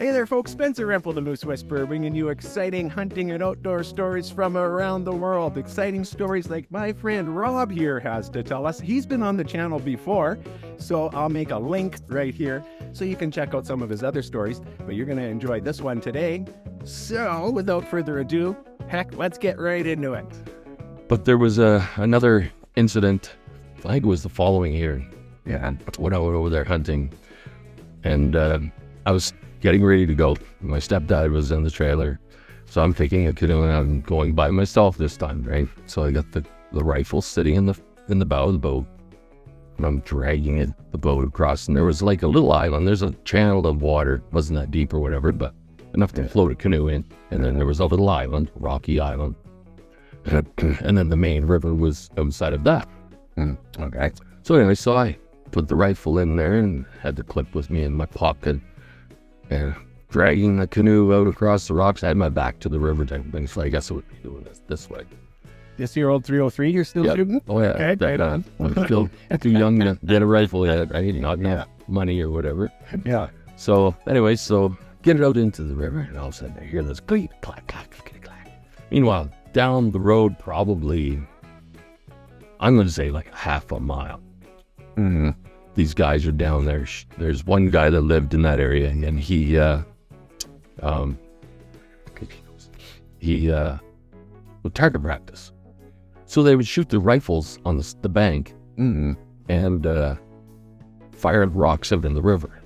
Hey there, folks. Spencer Rempel, the Moose Whisperer, bringing you exciting hunting and outdoor stories from around the world. Exciting stories like my friend Rob here has to tell us. He's been on the channel before, so I'll make a link right here so you can check out some of his other stories, but you're going to enjoy this one today. So, without further ado, heck, let's get right into it. But there was another incident, I think it was the following year. Yeah. When I went over there hunting, and I was getting ready to go. My stepdad was in the trailer, so I'm taking a canoe and I'm going by myself this time, right? So I got the rifle sitting in the bow of the boat, and I'm dragging the boat across, and there was like a little island. There's a channel of water, wasn't that deep or whatever, but enough to float a canoe in. And then there was a little island, rocky island, and then the main river was outside of that. Okay. So anyway, so I put the rifle in there and had the clip with me in my pocket, and dragging the canoe out across the rocks. I had my back to the river type of thing, so I guess I would be doing this way. This year old 303, you're still shooting? Oh yeah. Okay, right on. I'm still too young to get a rifle yet, right? Not enough money or whatever. Yeah. So anyway, so get it out into the river, and all of a sudden I hear this clack, clack, clack, clack, clack. Meanwhile, down the road, probably, I'm going to say like half a mile. Mm-hmm. These guys are down there. There's one guy that lived in that area, and he would target practice. So they would shoot the rifles on the bank and fire rocks out in the river.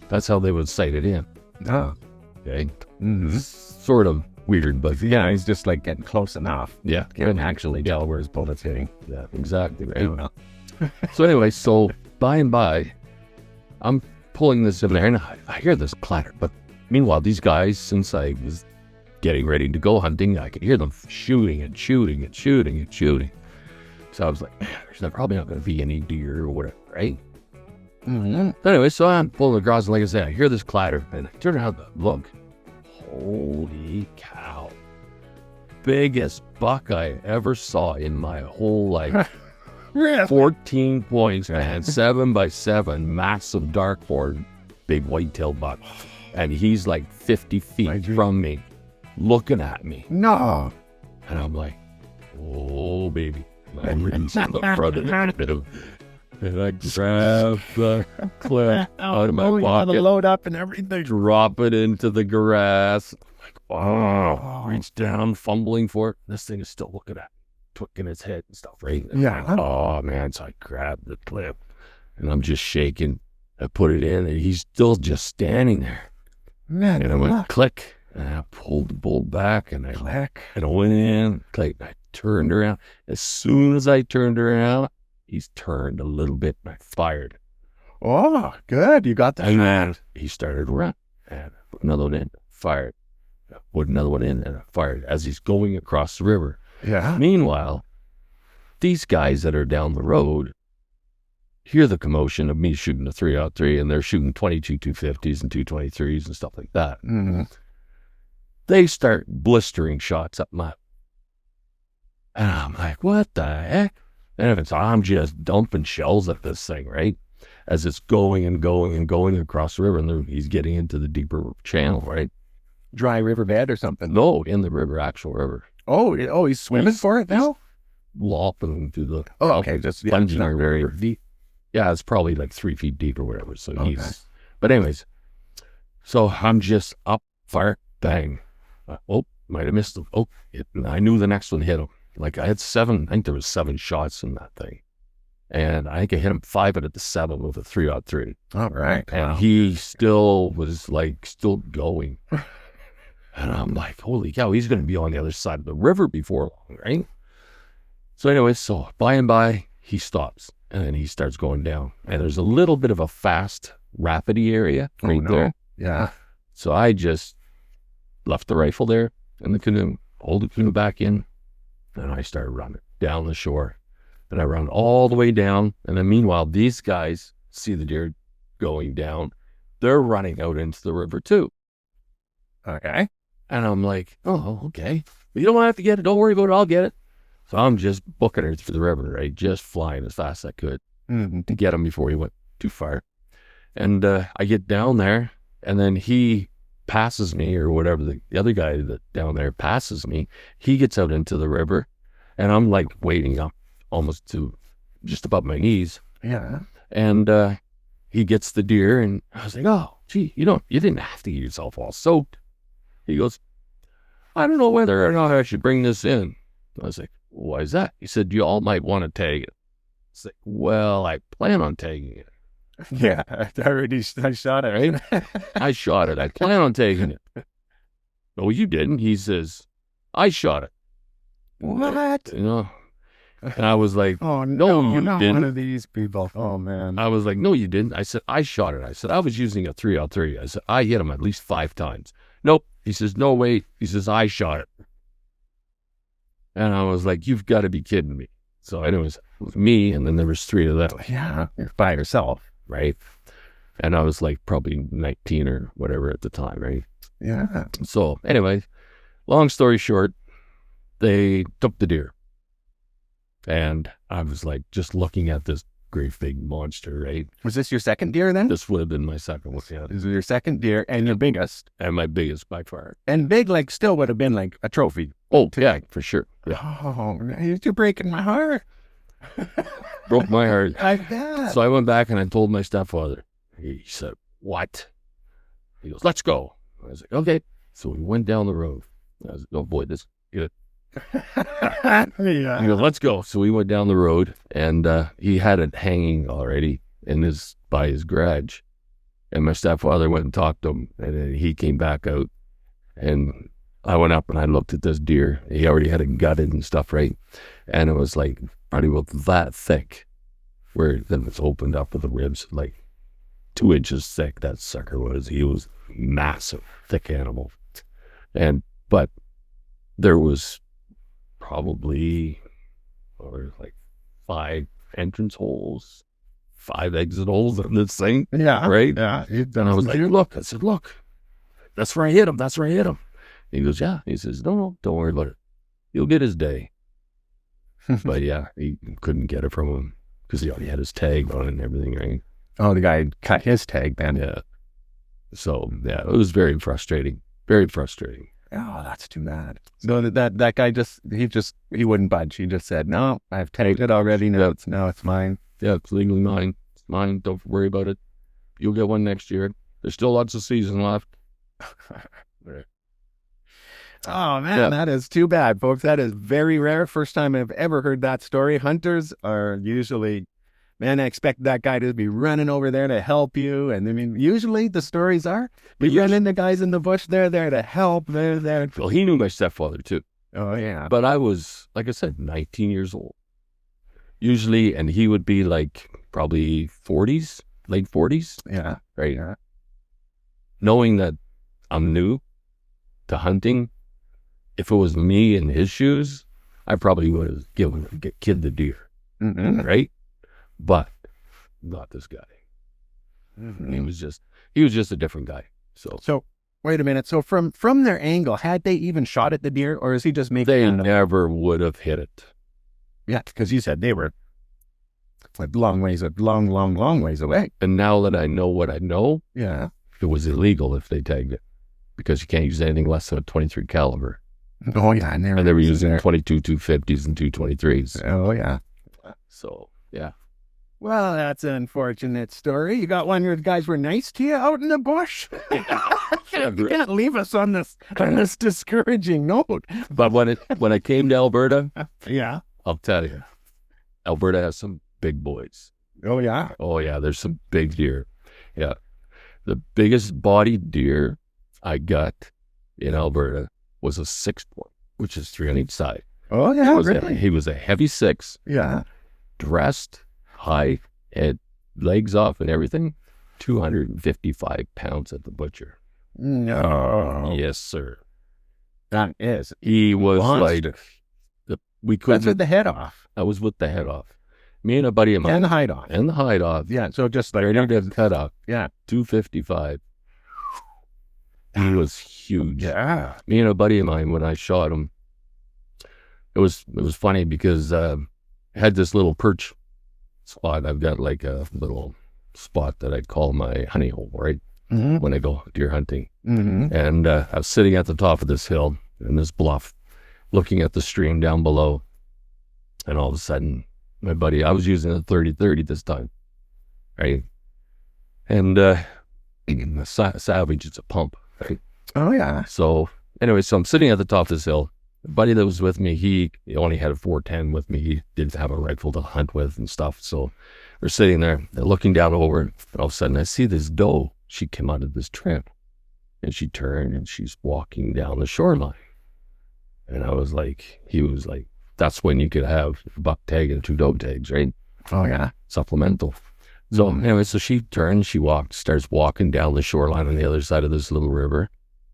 That's how they would sight it in. Oh. Okay. Mm-hmm. Sort of weird, but Yeah, he's just like getting close enough. yeah. Can't actually tell where his bullet's hitting. Yeah, exactly. Right. Oh, well. So anyway, so by and by, I'm pulling this in there, and I hear this clatter. But meanwhile, these guys, since I was getting ready to go hunting, I could hear them shooting and shooting and shooting and shooting. So I was like, man, there's probably not going to be any deer or whatever, right? Mm-hmm. So anyway, so I'm pulling across, and like I said, I hear this clatter, and I turn around to look. Holy cow. Biggest buck I ever saw in my whole life. Really? 14 points, man. 7x7, massive dark horn, big whitetail buck. And he's like 50 feet from me, looking at me. No. And I'm like, oh, baby. I'm reaching the front of the and I grab the clip out of my pocket, load up and everything. drop it into the grass. I'm like, oh, reach down, fumbling for it. This thing is still looking at me, twicking its head and stuff, right? And Yeah. oh, man. So I grabbed the clip, and I'm just shaking. I put it in, and he's still just standing there. Man, And I went, click, and I pulled the bolt back, and I went in, click, and I turned around. As soon as I turned around, he's turned a little bit, and I fired. Oh, good. You got the And then he started running, and I put another one in, fired. I put another one in, and I fired as he's going across the river. Yeah. Meanwhile, these guys that are down the road hear the commotion of me shooting a 3-03, and they're shooting 22 250s and 223s and stuff like that. Mm-hmm. They start blistering shots up my, and I'm like, what the heck? And I'm just dumping shells at this thing, right? As it's going and going and going across the river, and he's getting into the deeper channel, right? Dry riverbed or something. No, in the river, actual river. Oh, he's swimming for it now? Lopping through the Okay, just plunging not very very deep. Yeah, it's probably like 3 feet deep or whatever. So Okay. but anyways, so I'm just up, fire, bang. Might have missed him. I knew the next one hit him. Like I think there was 7 shots in that thing. And I think I hit him 5 out of the 7 with a 3-03. All right. And he still was like, still going. And I'm like, holy cow, he's going to be on the other side of the river before long, right? So anyway, so by and by, he stops. And then he starts going down. And there's a little bit of a fast, rapidy area right there. Yeah. So I just left the rifle there in the canoe, pulled the canoe back in, and I started running down the shore. And I run all the way down. And then meanwhile, these guys see the deer going down. They're running out into the river too. Okay. And I'm like, oh, okay. You don't have to get it. Don't worry about it. I'll get it. So I'm just booking her through the river, right? Just flying as fast as I could to get him before he went too far. And I get down there, and then he passes me, or whatever, the other guy that down there passes me, he gets out into the river, and I'm like wading up almost to just above my knees. Yeah. And he gets the deer, and I was like, oh, gee, you didn't have to get yourself all soaked. He goes, I don't know whether or not I should bring this in. I was like, why is that? He said, you all might want to tag it. It's like, well, I plan on tagging it. Yeah, I shot it, right? I shot it. I plan on taking it. No, you didn't. He says, I shot it. What? You know? And I was like, oh, no, no, you not didn't. one of these people. Oh, man. I was like, no, you didn't. I said, I shot it. I said, I was using a 303. I said, I hit him at least 5 times. Nope. He says, no, wait. He says, I shot it. And I was like, you've got to be kidding me. So anyways, it was me, and then there was 3 of them. Yeah, you're by yourself. Right? And I was like probably 19 or whatever at the time, right? Yeah. So anyway, long story short, they took the deer. And I was like just looking at this great big monster, right? Was this your second deer then? This would have been my second one, yeah. This is your second deer and your biggest. And my biggest by far. And big, like, still would have been like a trophy. Oh, yeah, for sure. Yeah. Oh, you're breaking my heart. Broke my heart. I bet. So I went back and I told my stepfather. He said, what? He goes, let's go. I was like, okay. So we went down the road. I was like, oh boy, this is good. Yeah. He goes, let's go. So we went down the road, and he had it hanging already by his garage. And my stepfather went and talked to him, and then he came back out, and I went up and I looked at this deer. He already had it gutted and stuff, right? And it was like probably about that thick, where then it's opened up with the ribs, like 2 inches thick. That sucker was. He was massive, thick animal. But there was probably like 5 entrance holes, 5 exit holes in this thing. Yeah. Right? Yeah. And I was like, look. I said, look, that's where I hit him. That's where I hit him. He goes, yeah. He says, no, don't worry about it. He'll get his day. But yeah, he couldn't get it from him because he already had his tag on it and everything, right? Oh, the guy cut his tag then. Yeah. So yeah, it was very frustrating. Very frustrating. Oh, that's too bad. So that guy he wouldn't budge. He just said, no, I've tagged it already. No, it's mine. Yeah, it's legally mine. It's mine. Don't worry about it. You'll get one next year. There's still lots of season left. Oh, man, That is too bad, folks. That is very rare. First time I've ever heard that story. Hunters are usually, man, I expect that guy to be running over there to help you. And I mean, usually the stories are, we run into guys in the bush, they're there to help. They're there. Well, he knew my stepfather too. Oh, yeah. But I was, like I said, 19 years old. Usually, and he would be like probably 40s, late 40s. Yeah. Right. Yeah. Knowing that I'm new to hunting, if it was me in his shoes, I probably would have given kid the deer. Mm-hmm. Right? But not this guy. Mm-hmm. He was just a different guy. So wait a minute. So from their angle, had they even shot at the deer, or is he just making? They never would have hit it. Yeah, because you said they were a long ways away. And now that I know what I know, Yeah. it was illegal if they tagged it, because you can't use anything less than a 23 caliber. Oh yeah, and they were using 22 250s and 223s. Oh yeah. So yeah. Well, that's an unfortunate story. You got one where the guys were nice to you out in the bush. You can't leave us on this discouraging note. But when I came to Alberta, Yeah. I'll tell you, Alberta has some big boys. Oh yeah. Oh yeah, there's some big deer. Yeah, the biggest bodied deer I got in Alberta was a 6-point, which is 3 on each side. Oh yeah, really? He was a heavy 6. Yeah. Dressed high, had legs off and everything. 255 pounds at the butcher. No. Yes, sir. That is. He was monster. We couldn't. That's with the head off. I was with the head off. Me and a buddy of mine. And the hide off. And the hide off. Yeah, so just like. The head off. Yeah. 255. He was huge. Yeah. Me and a buddy of mine, when I shot him, it was funny because I had this little perch spot. I've got like a little spot that I call my honey hole, right? when I go deer hunting. Mm-hmm. And I was sitting at the top of this hill in this bluff, looking at the stream down below. And all of a sudden, my buddy, I was using a 30-30 this time, right? And Savage, it's a pump, right? Oh, yeah. So anyway, so I'm sitting at the top of this hill. The buddy that was with me, he only had a 410 with me. He didn't have a rifle to hunt with and stuff. So we're sitting there, looking down over, and all of a sudden I see this doe. She came out of this tramp, and she turned, and she's walking down the shoreline. And he was like, that's when you could have a buck tag and 2 doe tags, right? Oh, yeah. Supplemental. So anyway, so she turns, starts walking down the shoreline on the other side of this little river.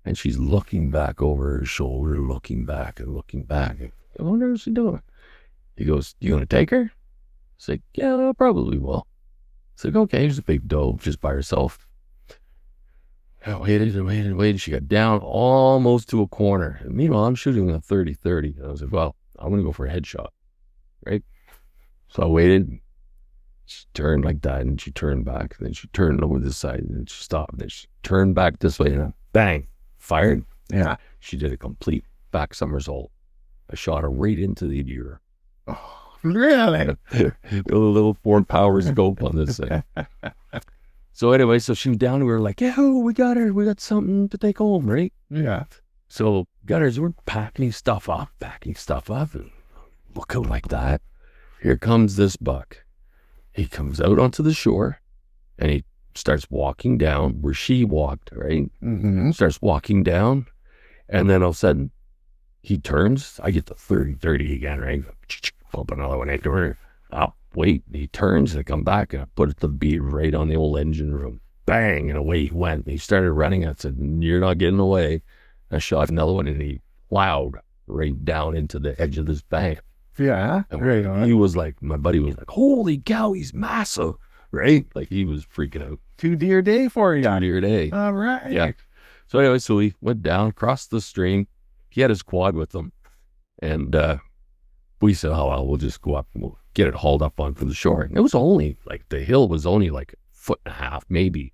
And she's looking back over her shoulder, looking back and looking back. I wonder what she's doing. He goes, you gonna take her? I said, yeah, I probably will. I said, okay, here's a big doe just by herself. I waited and waited and waited. She got down almost to a corner. And meanwhile, I'm shooting a 30-30. And I was like, well, I'm gonna go for a headshot, right? So I waited. She turned like that, and she turned back. And then she turned over this side, and then she stopped. And then she turned back this way, and I, bang, fired. Yeah. She did a complete back somersault. I shot her right into the ear. Oh, really? With a little 4-power scope on this thing. So anyway, so she was down, and we were like, yeah, we got her. We got something to take home, right? Yeah. So got her, so we're packing stuff up, and look out like that. Here comes this buck. He comes out onto the shore, and he starts walking down where she walked, right? Mm-hmm. Starts walking down, and then all of a sudden, he turns. I get the 30-30 again, right? Bump another one into her. Oh, wait. He turns, and I come back, and I put the bead right on the old engine room. Bang, and away he went. He started running. I said, you're not getting away. I shot another one, and he plowed right down into the edge of this bank. Yeah. Right on. He was like, my buddy was like, holy cow, he's massive, right? Like, he was freaking out. 2 deer day for you. 2 deer day. All right. Yeah. So anyway, so we went down, crossed the stream. He had his quad with him. And we said, oh, well, we'll just go up and we'll get it hauled up onto the shore. And it was only, like, the hill was only like a 1.5 feet, maybe.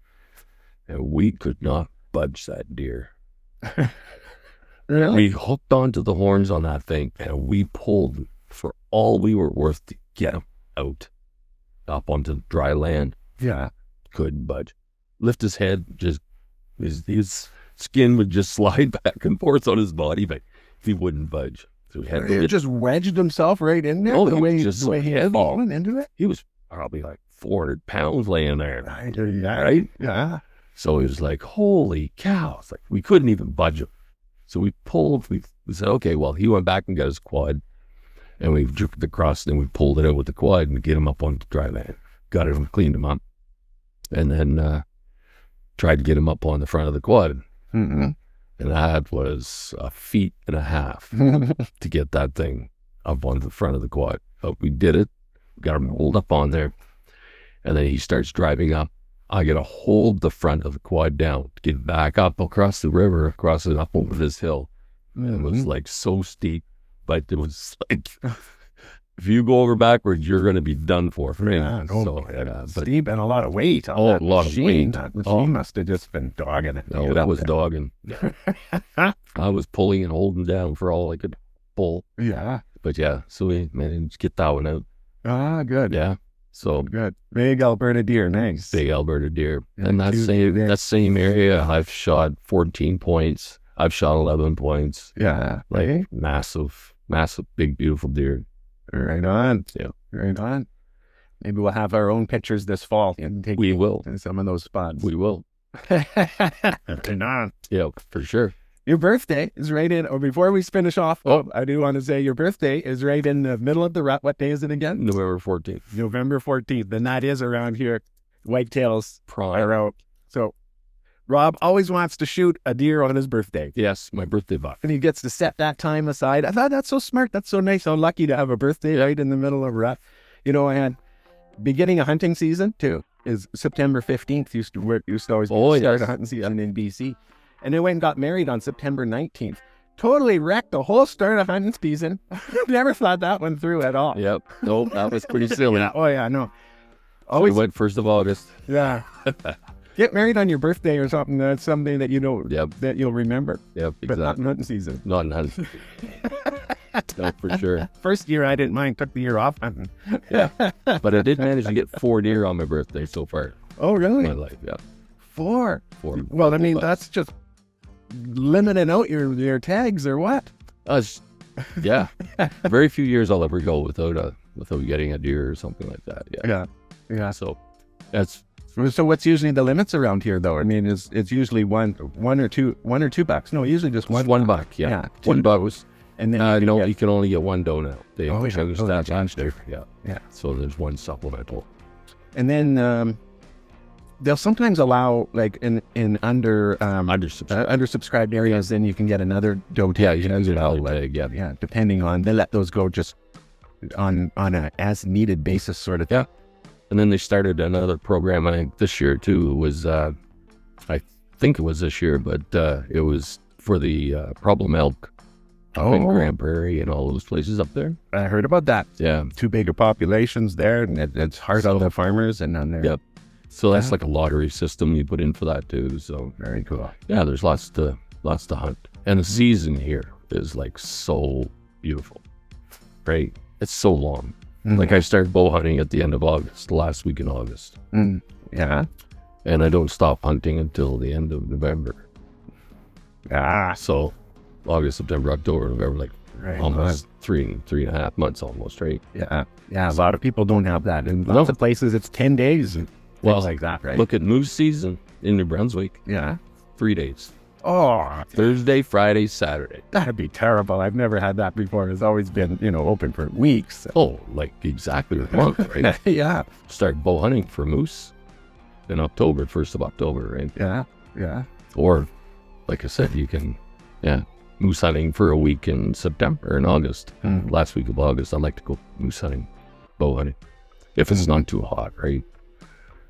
And we could not budge that deer. Really? We hooked onto the horns on that thing, and we pulled for all we were worth to get him out, up onto dry land. Yeah. Couldn't budge. Lift his head, just his skin would just slide back and forth on his body, but he wouldn't budge. So we had He just wedged himself right in there. Oh, the he way was just so he had heavy. fallen into it. He was probably like 400 pounds laying there. Yeah. Right? Yeah. So he was like, holy cow. It's like, we couldn't even budge him. So we pulled, we said, okay, well, he went back and got his quad, and we jerked across, and we pulled it out with the quad and get him up on the dry land. Got him, cleaned him up, and then tried to get him up on the front of the quad. Mm-hmm. And that was 1.5 feet to get that thing up on the front of the quad. But we did it, got him rolled up on there, and then he starts driving up. I got to hold the front of the quad down to get back up across the river, across and up over this hill. It was like so steep, but it was like, if you go over backwards, you're going to be done for. Yeah, but steep and a lot of weight. On a that lot of weight. That machine must have just been dogging it. No, that was dogging. I was pulling and holding down for all I could pull. Yeah. But yeah, so we managed to get that one out. Ah, good. Yeah. So Good. Big Alberta deer. Nice. big Alberta deer. Yeah, And that same area, I've shot 14 points. I've shot 11 points. Yeah. Like Right. massive, big, beautiful deer. Right on. Yeah. Right on. Maybe we'll have our own pictures this fall and take We will. to some of those spots. We will. Right on. Yeah, for sure. Your birthday is right in, or before we finish off, I do want to say your birthday is right in the middle of the rut. What day is it again? November 14th. November 14th. And that is around here. Whitetails Prime. are out. So Rob always wants to shoot a deer on his birthday. Yes, my birthday buck. And he gets to set that time aside. I thought that's so smart. That's so nice. So lucky to have a birthday right in the middle of rut. You know, and beginning of hunting season too is September 15th. Used to always start a hunting season in BC. And then went and got married on September 19th. Totally wrecked the whole start of hunting season. Never thought that one through at all. Yep. Nope, that was pretty silly. Oh, yeah, no. We went 1st of August. Yeah. Get married on your birthday or something. That's something that you know Yep. that you'll remember. Yep, But not exactly. in hunting season. Not in hunting. No, for sure. First year I didn't mind. Took the year off hunting. Yeah. But I did manage to get 4 deer on my birthday so far Oh, in really? my life. Yeah. 4. 4. Well, I mean, But- that's just limiting out your tags or what? Yeah. Very few years I'll ever go without getting a deer or something like that. Yeah. Yeah. Yeah. So that's So what's usually the limits around here, though? I mean, it's usually one or two bucks. No, usually just one. just $1. Yeah. Yeah, $1 was. And then No, you can only get 1 doe now. They Oh, yeah. changed Oh, that they last year. Yeah. Yeah. So there's 1 supplemental. and then they'll sometimes allow like in undersubscribed areas, then you can get another doe tag. Yeah, you can get well, another tag, yeah. yeah, depending on they let those go just on a as needed basis sort of thing. Yeah. And then they started another program, I think this year too. It was, I think it was this year, but it was for the problem elk up in Grand Prairie and all those places up there. I heard about that. Yeah. Too big of populations there, and it's hard on the farmers and on their. Yep. So that's like a lottery system you put in for that too. So Very cool. yeah, there's lots to hunt. And the season here is like so beautiful. Right? It's so long. Like I started bow hunting at the end of August, the last week in August. Yeah. And I don't stop hunting until the end of November. So August, September, October, November, like Right. almost 3.5 months almost, right? Yeah. Yeah. A lot of people don't have that. In lots of places, it's 10 days. And Well, things like that, right? Look at moose season in New Brunswick, Yeah. 3 days. Oh, Thursday, Friday, Saturday. that'd be terrible. I've never had that before. It's always been, open for weeks. Oh, like exactly a month, right? Yeah. Start bow hunting for moose in October, 1st of October, right? Yeah. Yeah. Or, like I said, you can, moose hunting for a week in September and August. Last week of August, I like to go moose hunting, bow hunting. If it's not too hot, right?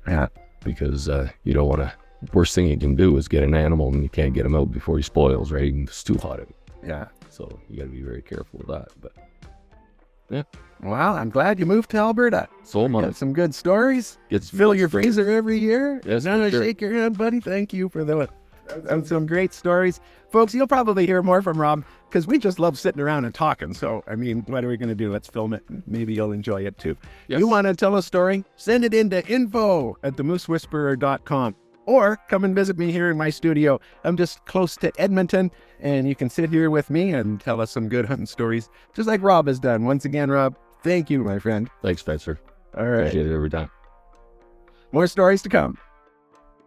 Yeah. Because you don't want to, worst thing you can do is get an animal and you can't get him out before he spoils, right? And it's too hot out. Yeah. So you got to be very careful with that. But yeah, Well, I'm glad you moved to Alberta. so Got much. some good stories. Gets Fill your freezer every year. Yes, No, sure. shake your hand, buddy. Thank you for some great stories. Folks, you'll probably hear more from Rob because we just love sitting around and talking. So, I mean, what are we going to do? Let's film it. Maybe you'll enjoy it too. Yes. You want to tell a story? Send it in to info@themoosewhisperer.com or come and visit me here in my studio. I'm just close to Edmonton and you can sit here with me and tell us some good hunting stories just like Rob has done. Once again, Rob, thank you, my friend. Thanks, Spencer. All right. Appreciate it every time. More stories to come.